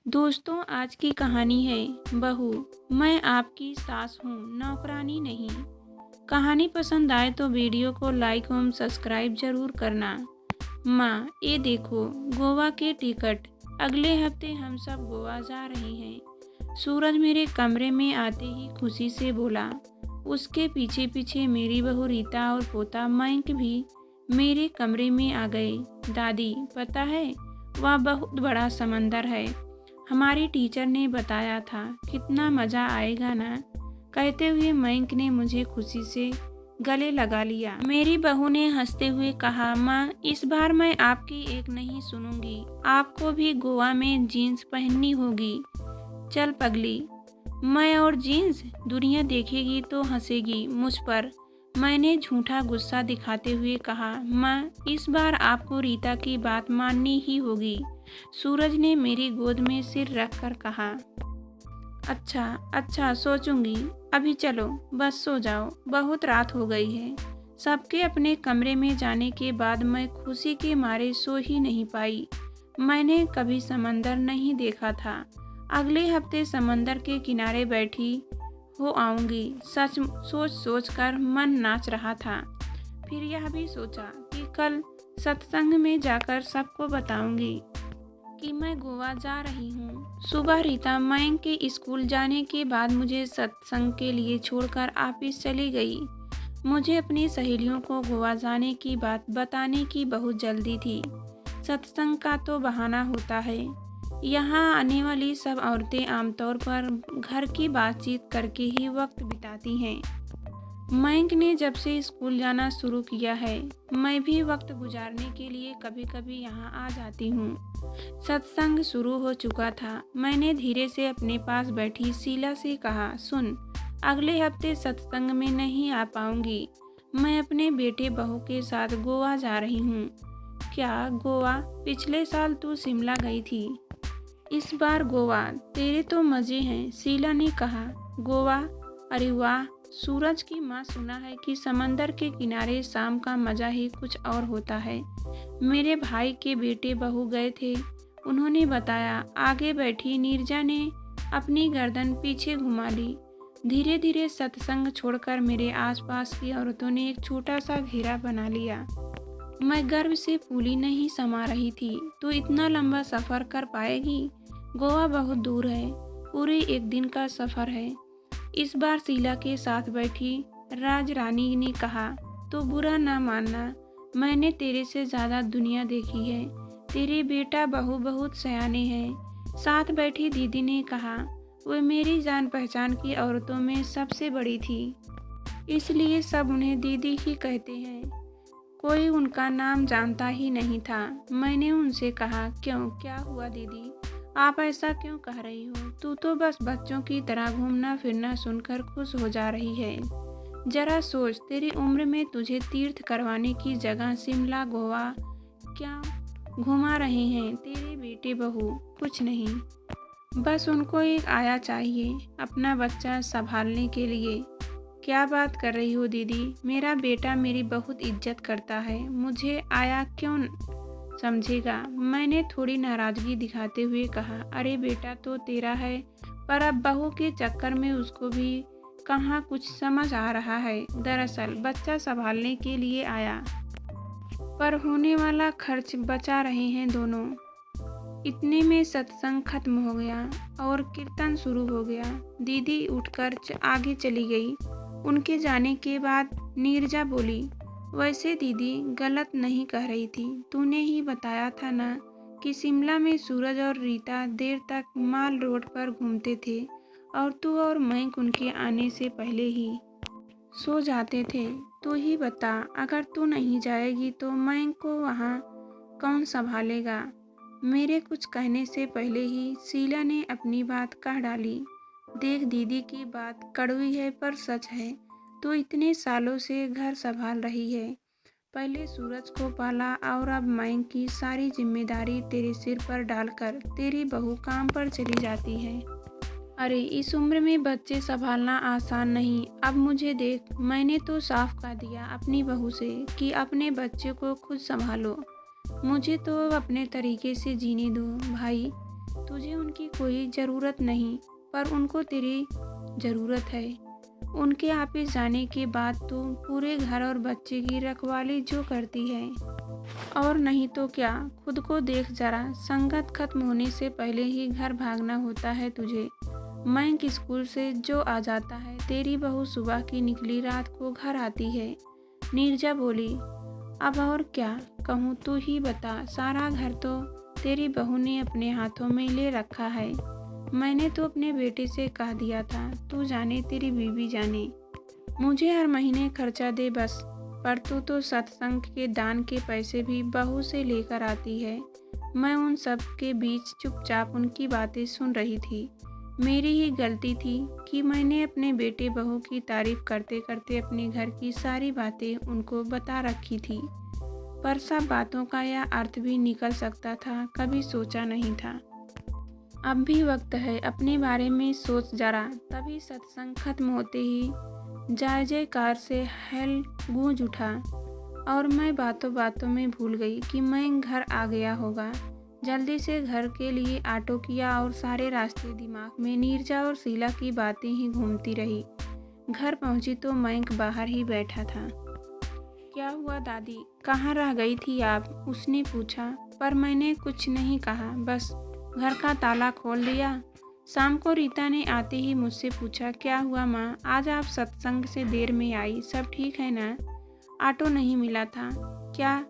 दोस्तों, आज की कहानी है बहू। मैं आपकी सास हूँ, नौकरानी नहीं। कहानी पसंद आए तो वीडियो को लाइक एवं सब्सक्राइब जरूर करना। माँ, ये देखो गोवा के टिकट। अगले हफ्ते हम सब गोवा जा रहे हैं। सूरज मेरे कमरे में आते ही खुशी से बोला। उसके पीछे पीछे मेरी बहू रीता और पोता मयंक भी मेरे कमरे में आ गए। दादी, पता है वह बहुत बड़ा समंदर है। हमारी टीचर ने बताया था, कितना मज़ा आएगा ना। कहते हुए मयंक ने मुझे खुशी से गले लगा लिया। मेरी बहू ने हंसते हुए कहा, माँ, इस बार मैं आपकी एक नहीं सुनूंगी। आपको भी गोवा में जीन्स पहननी होगी। चल पगली। मैं और जीन्स? दुनिया देखेगी तो हंसेगी मुझ पर। मैंने झूठा गुस्सा दिखाते हुए कहा, माँ, इस बार आपको रीता की बात माननी ही होगी। सूरज ने मेरी गोद में सिर रखकर कहा, अच्छा अच्छा, सोचूंगी। अभी चलो, बस सो जाओ, बहुत रात हो गई है। सबके अपने कमरे में जाने के बाद मैं खुशी के मारे सो ही नहीं पाई। मैंने कभी समंदर नहीं देखा था। अगले हफ्ते समंदर के किनारे बैठी हो आऊंगी। सच सोच सोच कर मन नाच रहा था। फिर यह भी सोचा कि कल सत्संग में जाकर सबको बताऊंगी कि मैं गोवा जा रही हूँ। सुबह रीता मयंक के स्कूल जाने के बाद मुझे सत्संग के लिए छोड़कर ऑफिस चली गई। मुझे अपनी सहेलियों को गोवा जाने की बात बताने की बहुत जल्दी थी। सत्संग का तो बहाना होता है। यहाँ आने वाली सब औरतें आमतौर पर घर की बातचीत करके ही वक्त बिताती हैं। मयंक ने जब से स्कूल जाना शुरू किया है, मैं भी वक्त गुजारने के लिए कभी कभी यहाँ आ जाती हूँ। सत्संग शुरू हो चुका था। मैंने धीरे से अपने पास बैठी शीला से कहा, सुन, अगले हफ्ते सत्संग में नहीं आ पाऊंगी। मैं अपने बेटे बहू के साथ गोवा जा रही हूँ। क्या गोवा? पिछले साल तू शिमला गई थी। इस बार गोवा। तेरे तो मजे हैं, शीला ने कहा। गोवा? अरे वाह। सूरज की माँ, सुना है कि समंदर के किनारे शाम का मजा ही कुछ और होता है। मेरे भाई के बेटे बहू गए थे, उन्होंने बताया। आगे बैठी नीरजा ने अपनी गर्दन पीछे घुमा ली। धीरे धीरे सत्संग छोड़कर मेरे आसपास की औरतों ने एक छोटा सा घेरा बना लिया। मैं गर्व से फूली नहीं समा रही थी। तो इतना लंबा सफ़र कर पाएगी? गोवा बहुत दूर है, पूरे एक दिन का सफ़र है। इस बार शीला के साथ बैठी राज रानी ने कहा, तो बुरा ना मानना, मैंने तेरे से ज़्यादा दुनिया देखी है। तेरे बेटा बहू बहुत सयाने हैं। साथ बैठी दीदी ने कहा, वो मेरी जान पहचान की औरतों में सबसे बड़ी थी, इसलिए सब उन्हें दीदी ही कहते हैं। कोई उनका नाम जानता ही नहीं था। मैंने उनसे कहा, क्यों, क्या हुआ दीदी? आप ऐसा क्यों कह रही हो? तू तो बस बच्चों की तरह घूमना फिरना सुनकर खुश हो जा रही है। जरा सोच, तेरी उम्र में तुझे तीर्थ करवाने की जगह शिमला गोवा क्या घुमा रहे हैं तेरे बेटे बहू? कुछ नहीं, बस उनको एक आया चाहिए अपना बच्चा संभालने के लिए। क्या बात कर रही हो दीदी? मेरा बेटा मेरी बहुत इज्जत करता है, मुझे आया क्यों समझेगा? मैंने थोड़ी नाराजगी दिखाते हुए कहा, अरे बेटा तो तेरा है, पर अब बहू के चक्कर में उसको भी कहाँ कुछ समझ आ रहा है। दरअसल बच्चा संभालने के लिए आया, पर होने वाला खर्च बचा रहे हैं दोनों। इतने में सत्संग खत्म हो गया और कीर्तन शुरू हो गया। दीदी उठकर आगे चली गई। उनके जाने के बाद नीरजा बोली, वैसे दीदी गलत नहीं कह रही थी। तूने ही बताया था ना कि शिमला में सूरज और रीता देर तक माल रोड पर घूमते थे और तू और मयंक उनके आने से पहले ही सो जाते थे। तू ही बता, अगर तू नहीं जाएगी तो मयंक को वहाँ कौन संभालेगा? मेरे कुछ कहने से पहले ही शीला ने अपनी बात कह डाली। देख दीदी की बात कड़वी है पर सच है। तो इतने सालों से घर संभाल रही है, पहले सूरज को पाला और अब मयंक की सारी जिम्मेदारी तेरे सिर पर डालकर तेरी बहू काम पर चली जाती है। अरे इस उम्र में बच्चे संभालना आसान नहीं। अब मुझे देख, मैंने तो साफ कह दिया अपनी बहू से कि अपने बच्चे को खुद संभालो। मुझे तो अपने तरीके से जीने दो भाई। तुझे उनकी कोई ज़रूरत नहीं, पर उनको तेरी ज़रूरत है। उनके ऑफिस जाने के बाद तो पूरे घर और बच्चे की रखवाली जो करती है, और नहीं तो क्या। खुद को देख जरा, संगत खत्म होने से पहले ही घर भागना होता है तुझे। मयंक स्कूल से जो आ जाता है, तेरी बहू सुबह की निकली रात को घर आती है। नीरजा बोली, अब और क्या कहूँ, तू ही बता। सारा घर तो तेरी बहू ने अपने हाथों में ले रखा है। मैंने तो अपने बेटे से कह दिया था, तू जाने तेरी बीवी जाने, मुझे हर महीने खर्चा दे बस। पर तू तो सत्संग के दान के पैसे भी बहू से लेकर आती है। मैं उन सब के बीच चुपचाप उनकी बातें सुन रही थी। मेरी ही गलती थी कि मैंने अपने बेटे बहू की तारीफ करते करते अपने घर की सारी बातें उनको बता रखी थी। पर सब बातों का यह अर्थ भी निकल सकता था, कभी सोचा नहीं था। अब भी वक्त है, अपने बारे में सोच जरा। तभी सत्संग खत्म होते ही जय जयकार से हेल गूंज उठा, और मैं बातों बातों में भूल गई कि मैं घर आ गया होगा। जल्दी से घर के लिए ऑटो किया और सारे रास्ते दिमाग में नीरजा और शीला की बातें ही घूमती रही। घर पहुंची तो मयंक बाहर ही बैठा था। क्या हुआ दादी, कहाँ रह गई थी आप? उसने पूछा। पर मैंने कुछ नहीं कहा, बस घर का ताला खोल दिया। शाम को रीता ने आते ही मुझसे पूछा, क्या हुआ माँ, आज आप सत्संग से देर में आई, सब ठीक है ना? ऑटो नहीं मिला था क्या?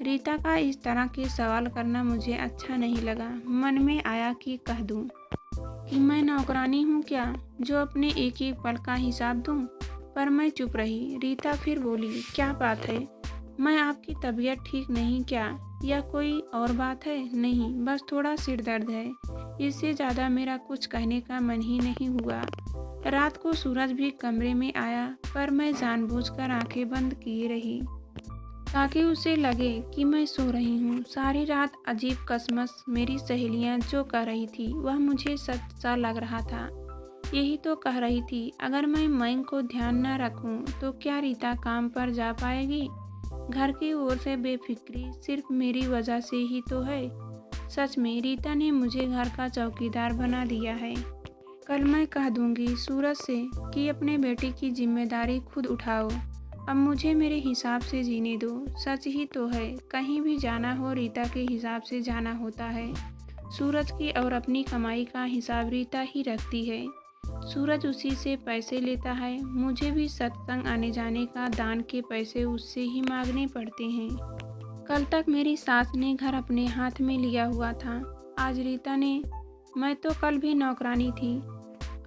रीता का इस तरह के सवाल करना मुझे अच्छा नहीं लगा। मन में आया कि कह दूं कि मैं नौकरानी हूँ क्या, जो अपने एक एक पल का हिसाब दूं। पर मैं चुप रही। रीता फिर बोली, क्या बात है? मैं आपकी तबीयत ठीक नहीं क्या, या कोई और बात है? नहीं, बस थोड़ा सिर दर्द है, इससे ज़्यादा मेरा कुछ कहने का मन ही नहीं हुआ। रात को सूरज भी कमरे में आया, पर मैं जानबूझकर आंखें बंद किए रही ताकि उसे लगे कि मैं सो रही हूँ। सारी रात अजीब कसमस मेरी सहेलियाँ जो कह रही थी वह मुझे सच सा लग रहा था। यही तो कह रही थी, अगर मैं मयंक को ध्यान न रखूं तो क्या रीता काम पर जा पाएगी? घर की ओर से बेफिक्री सिर्फ मेरी वजह से ही तो है। सच में रीता ने मुझे घर का चौकीदार बना दिया है। कल मैं कह दूंगी सूरज से कि अपने बेटे की जिम्मेदारी खुद उठाओ। अब मुझे मेरे हिसाब से जीने दो। सच ही तो है, कहीं भी जाना हो रीता के हिसाब से जाना होता है। सूरज की और अपनी कमाई का हिसाब रीता ही रखती है। सूरज उसी से पैसे लेता है। मुझे भी सत्संग आने जाने का दान के पैसे उससे ही मांगने पड़ते हैं। कल तक मेरी सास ने घर अपने हाथ में लिया हुआ था, आज रीता ने। मैं तो कल भी नौकरानी थी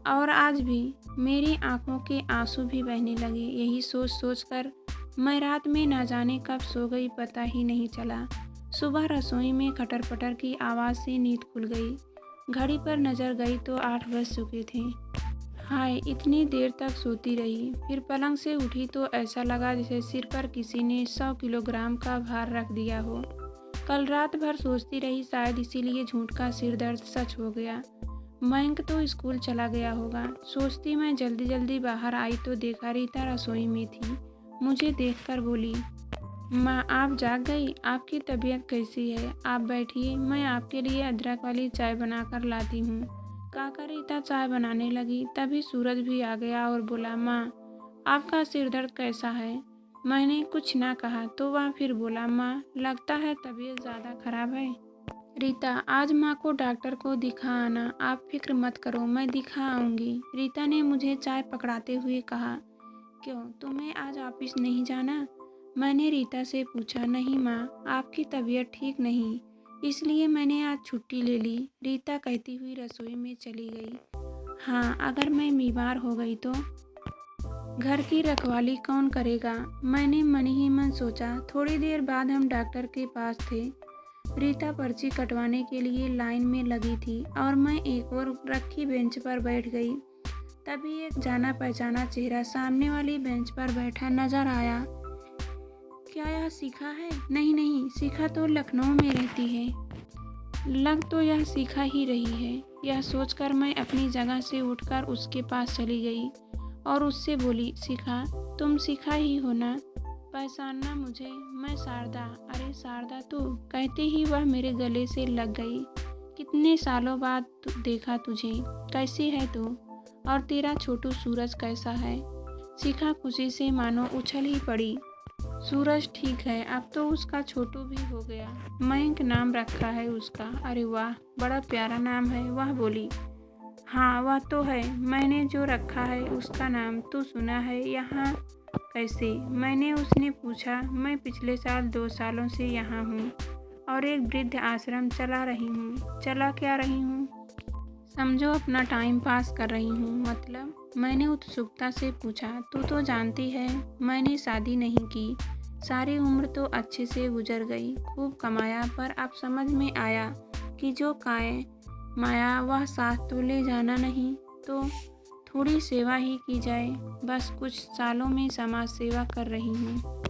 और आज भी। मेरी आंखों के आंसू भी बहने लगे। यही सोच सोच कर मैं रात में न जाने कब सो गई, पता ही नहीं चला। सुबह रसोई में खटर पटर की आवाज़ से नींद खुल गई। घड़ी पर नज़र गई तो 8 बज चुके थे। हाय, इतनी देर तक सोती रही। फिर पलंग से उठी तो ऐसा लगा जैसे सिर पर किसी ने 100 किलोग्राम का भार रख दिया हो। कल रात भर सोचती रही, शायद इसीलिए झूठ का सिर दर्द सच हो गया। मयंक तो स्कूल चला गया होगा। सोचती मैं जल्दी जल्दी बाहर आई तो देखा रीता रसोई में थी। मुझे देखकर बोली, माँ आप जाग गई? आपकी तबीयत कैसी है? आप बैठिए, मैं आपके लिए अदरक वाली चाय बनाकर लाती हूँ। कहकर रीता चाय बनाने लगी। तभी सूरज भी आ गया और बोला, माँ आपका सिर दर्द कैसा है? मैंने कुछ ना कहा तो वह फिर बोला, माँ लगता है तबीयत ज़्यादा खराब है। रीता, आज माँ को डॉक्टर को दिखा आना। आप फिक्र मत करो, मैं दिखा आऊँगी। रीता ने मुझे चाय पकड़ाते हुए कहा। क्यों, तुम्हें आज ऑफिस नहीं जाना? मैंने रीता से पूछा। नहीं माँ, आपकी तबीयत ठीक नहीं, इसलिए मैंने आज छुट्टी ले ली। रीता कहती हुई रसोई में चली गई। हाँ, अगर मैं बीमार हो गई तो घर की रखवाली कौन करेगा? मैंने मन ही मन सोचा। थोड़ी देर बाद हम डॉक्टर के पास थे। रीता पर्ची कटवाने के लिए लाइन में लगी थी और मैं एक और रखी बेंच पर बैठ गई। तभी एक जाना पहचाना चेहरा सामने वाली बेंच पर बैठा नजर आया। क्या यह शिखा है? नहीं नहीं, शिखा तो लखनऊ में रहती है। लग तो यह शिखा ही रही है। यह सोचकर मैं अपनी जगह से उठकर उसके पास चली गई और उससे बोली, शिखा तुम शिखा ही हो ना? पहचानना मुझे? मैं शारदा। अरे शारदा तू? कहते ही वह मेरे गले से लग गई। कितने सालों बाद देखा तुझे, कैसी है तू? और तेरा छोटू सूरज कैसा है? शिखा खुशी से मानो उछल ही पड़ी। सूरज ठीक है, अब तो उसका छोटू भी हो गया। मयंक नाम रखा है उसका। अरे वाह, बड़ा प्यारा नाम है, वह बोली। हाँ वह तो है, मैंने जो रखा है उसका नाम तू सुना है यहाँ कैसे? मैंने उसने पूछा। मैं पिछले साल 2 सालों से यहाँ हूँ और एक वृद्ध आश्रम चला रही हूँ। चला क्या रही हूँ? समझो अपना टाइम पास कर रही हूँ। मतलब? मैंने उत्सुकता से पूछा। तू तो जानती है मैंने शादी नहीं की। सारी उम्र तो अच्छे से गुजर गई, खूब कमाया, पर अब समझ में आया कि जो काए माया वह साथ तो ले जाना नहीं, तो थोड़ी सेवा ही की जाए। बस कुछ सालों में समाज सेवा कर रही हूँ।